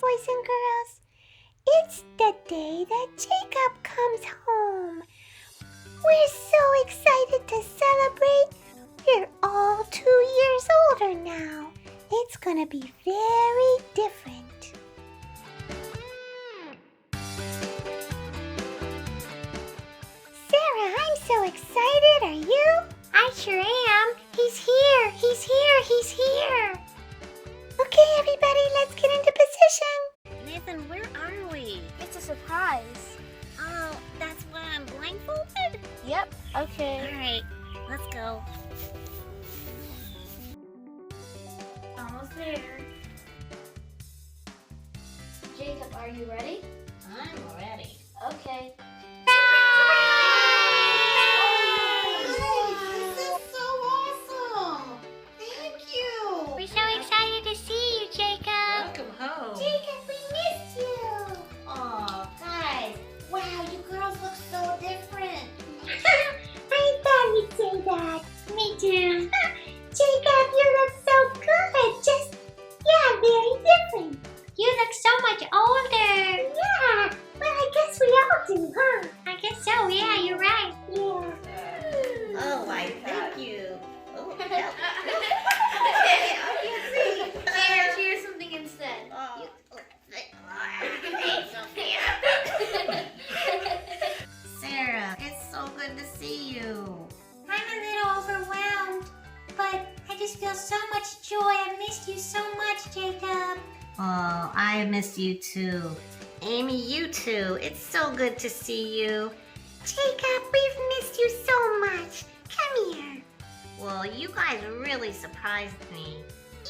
boys and girls. It's the day that Jacob comes home. We're so excited to celebrate. We're all 2 years older now. It's gonna be very different. Sarah, I'm so excited. Are you? I sure am. He's here. He's here. He's here. Okay, everybody, let's get into position. Nathan, where are we? It's a surprise. Oh, that's why I'm blindfolded? Yep, okay. Alright, let's go. Almost there. Jacob, are you ready? I'm ready. Okay. This is so awesome! Thank you! We're so excited to see you, Jacob. Welcome home. Jacob, we missed you. Aw, guys. Wow, you girls look so different. I thought you'd say that. Me too. Jacob, you look so good. Just, very different. You look so much older. Yeah, well, I guess we all do, huh? I guess so, yeah, you're right. Yeah. Oh, why, thank you. Oh, help. Here's something instead. Oh, hey, Sophia. Sarah, it's so good to see you. I'm a little overwhelmed, but I just feel so much joy. I missed you so much, Jacob. Oh, I miss you too. Amy, you too. It's so good to see you. Jacob, we've missed you so much. Come here. Well, you guys really surprised me.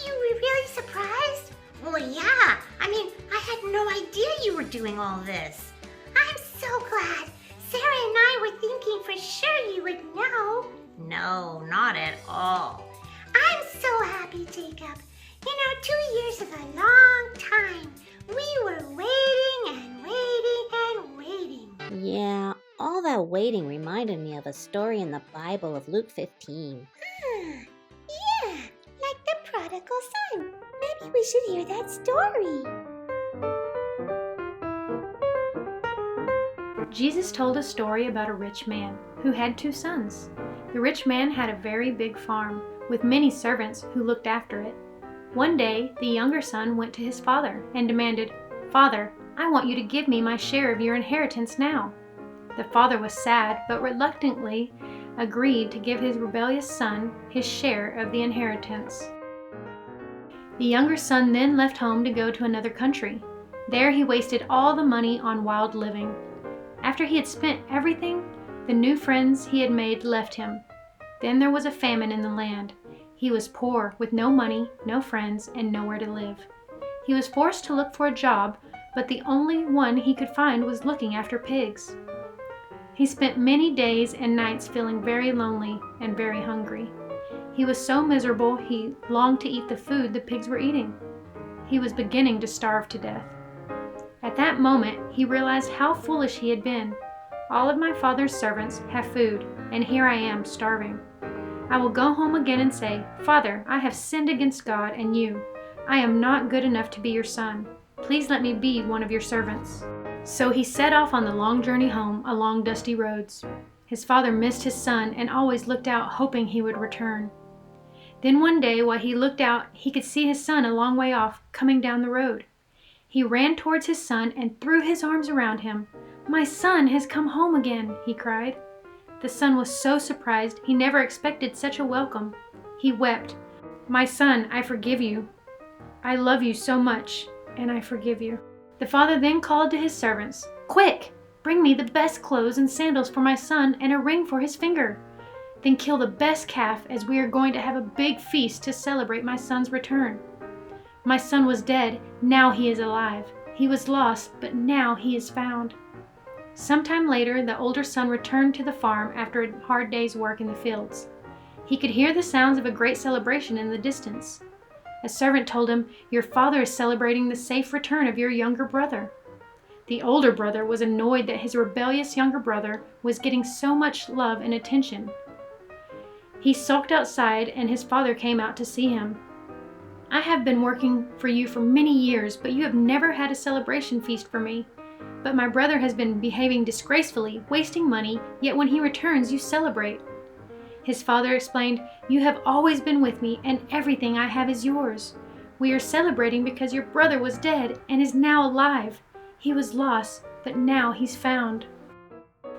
You were really surprised? Well, yeah. I mean, I had no idea you were doing all this. I'm so glad. Sarah and I were thinking for sure you would know. No, not at all. I'm so happy, Jacob. 2 years is a long time. We were waiting and waiting and waiting. Yeah, all that waiting reminded me of a story in the Bible of Luke 15. Yeah, like the prodigal son. Maybe we should hear that story. Jesus told a story about a rich man who had 2 sons. The rich man had a very big farm with many servants who looked after it. One day, the younger son went to his father and demanded, "Father, I want you to give me my share of your inheritance now." The father was sad, but reluctantly agreed to give his rebellious son his share of the inheritance. The younger son then left home to go to another country. There he wasted all the money on wild living. After he had spent everything, the new friends he had made left him. Then there was a famine in the land. He was poor, with no money, no friends, and nowhere to live. He was forced to look for a job, but the only one he could find was looking after pigs. He spent many days and nights feeling very lonely and very hungry. He was so miserable he longed to eat the food the pigs were eating. He was beginning to starve to death. At that moment, he realized how foolish he had been. All of my father's servants have food, and here I am starving. I will go home again and say, "Father, I have sinned against God and you. I am not good enough to be your son. Please let me be one of your servants." So he set off on the long journey home along dusty roads. His father missed his son and always looked out hoping he would return. Then one day while he looked out, he could see his son a long way off coming down the road. He ran towards his son and threw his arms around him. "My son has come home again," he cried. The son was so surprised he never expected such a welcome. He wept, "My son, I forgive you. I love you so much, and I forgive you." The father then called to his servants, "Quick, bring me the best clothes and sandals for my son and a ring for his finger. Then kill the best calf, as we are going to have a big feast to celebrate my son's return. My son was dead, now he is alive. He was lost, but now he is found." Sometime later, the older son returned to the farm after a hard day's work in the fields. He could hear the sounds of a great celebration in the distance. A servant told him, "Your father is celebrating the safe return of your younger brother." The older brother was annoyed that his rebellious younger brother was getting so much love and attention. He sulked outside, and his father came out to see him. I have been working for you for many years, but you have never had a celebration feast for me. But my brother has been behaving disgracefully, wasting money, yet when he returns, you celebrate." His father explained, "You have always been with me, and everything I have is yours. We are celebrating because your brother was dead and is now alive. He was lost, but now he's found."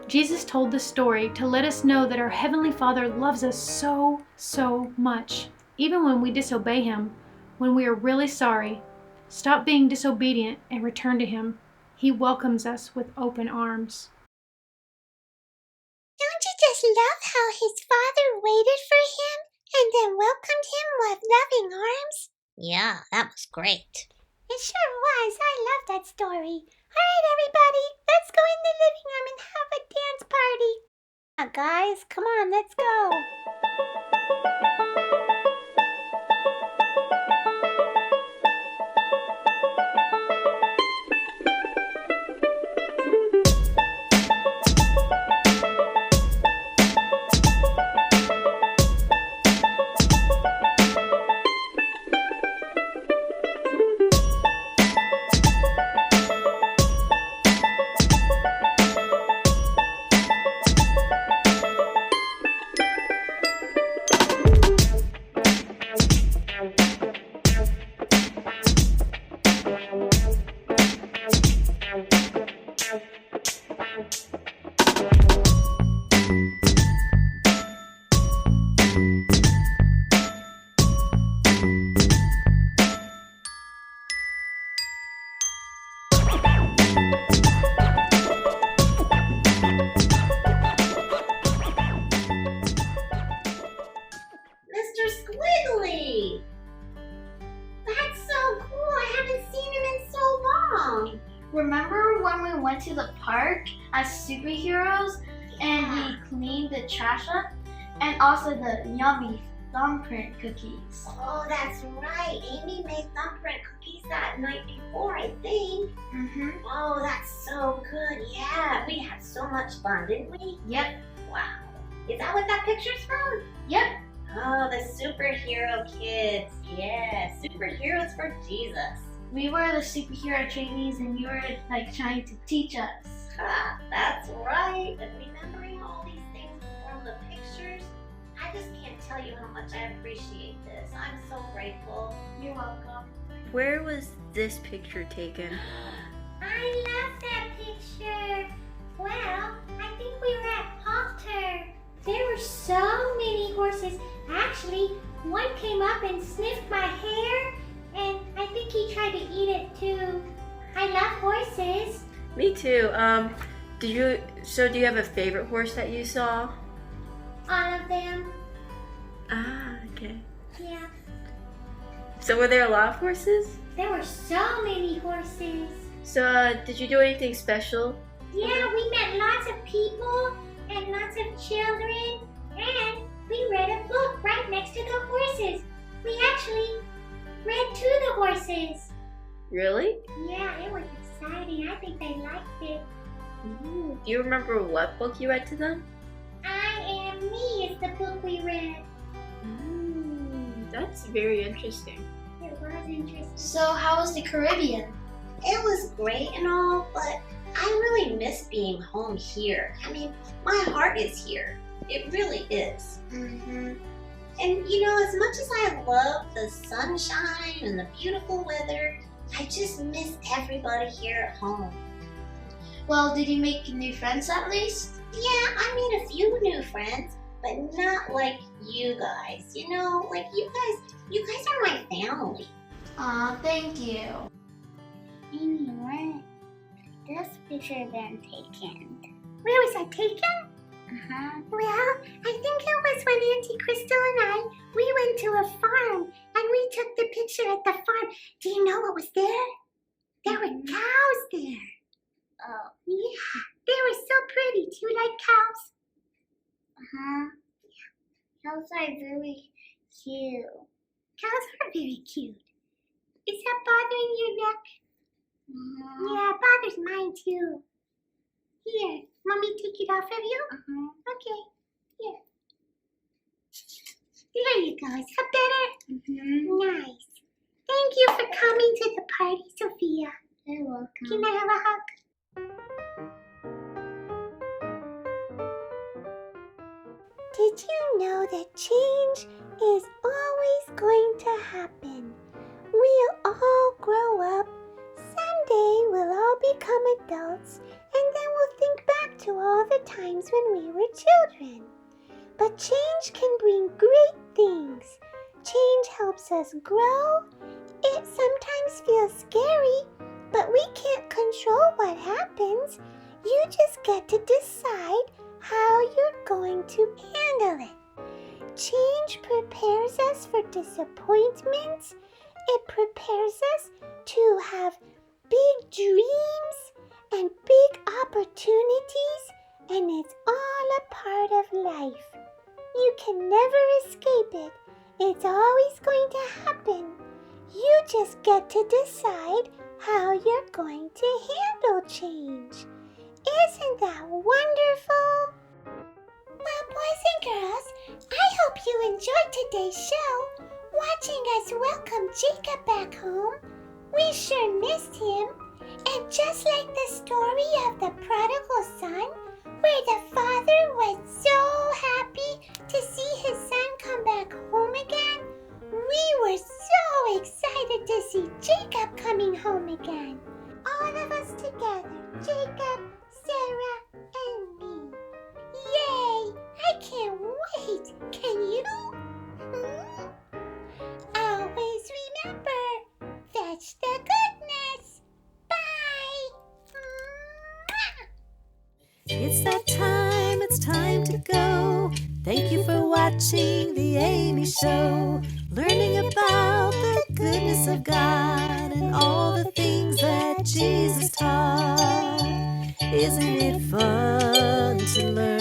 Jesus told this story to let us know that our Heavenly Father loves us so, so much. Even when we disobey Him, when we are really sorry, stop being disobedient and return to Him. He welcomes us with open arms. Don't you just love how his father waited for him and then welcomed him with loving arms? Yeah, that was great. It sure was. I love that story. All right, everybody, let's go in the living room and have a dance party. Guys, come on, let's go. Mr. Squiggly! That's so cool. I haven't seen him in so long. Remember when we went to the park as superheroes and we cleaned the trash up? And also the yummy thumbprint cookies. Oh, that's right. Amy made thumbprint cookies that night before, I think. Mm-hmm. Oh, that's so good. Yeah, we had so much fun, didn't we? Yep. Wow. Is that what that picture's from? Yep. Oh, the superhero kids. Yeah, superheroes for Jesus. We were the superhero trainees and you were like trying to teach us. Ah, that's right. And remembering all these things from the pictures, I just can't tell you how much I appreciate this. I'm so grateful. You're welcome. Where was this picture taken? I love that picture. Well, I think we were at Halter. There were so many horses. Actually, one came up and sniffed my hair, and I think he tried to eat it too. I love horses. Me too. Do you have a favorite horse that you saw? All of them. Ah, okay. Yeah. So were there a lot of horses? There were so many horses. So did you do anything special? Yeah, we met lots of people and lots of children, and we read a book right next to the horses. We actually read to the horses. Really? Yeah, it was exciting. I think they liked it. Do you remember what book you read to them? I Am Me is the book we read. That's very interesting. It was interesting. So how was the Caribbean? It was great and all, but I really miss being home here. I mean, my heart is here. It really is. Mm-hmm. And you know, as much as I love the sunshine and the beautiful weather, I just miss everybody here at home. Well, did you make new friends at least? Yeah, I made a few new friends, but not like you guys. You know, like you guys are my family. Aw, thank you. Amy, where this picture been taken? Where was I taken? Well, I think it was when Auntie Crystal and we went to a farm and we took the picture at the farm. Do you know what was there? There were cows there. Oh. Yeah, they were so pretty. Do you like cows? Cows are very cute. Cows are very cute. Is that bothering your neck? Yeah, it bothers mine too. Here, want me to take it off of you? Okay, here. There you go. Is that better? Nice. Thank you for coming to the party, Sophia. You're welcome. Can I have a hug? Did you know that change is always going to happen? We'll all grow up. Someday we'll all become adults, and then we'll think back to all the times when we were children. But change can bring great things. Change helps us grow. It sometimes feels scary, but we can't control what happens. You just get to decide how you're going to handle it. Change prepares us for disappointments. It prepares us to have big dreams and big opportunities, and it's all a part of life. You can never escape it. It's always going to happen. You just get to decide how you're going to handle change. Isn't that wonderful? Well, boys and girls, I hope you enjoyed today's show, watching us welcome Jacob back home. We sure missed him. And just like the story of the prodigal son, where the father was so happy to see his son come back home again, we were so excited to see Jacob coming home again. All of us together, Jacob, Sarah, and me. Yay! I can't wait. Can you? Always remember, fetch the goodness. Bye. It's time to go. Thank you for watching The Amy Show. Learning about the goodness of God and all the things that Jesus taught. Isn't it fun to learn?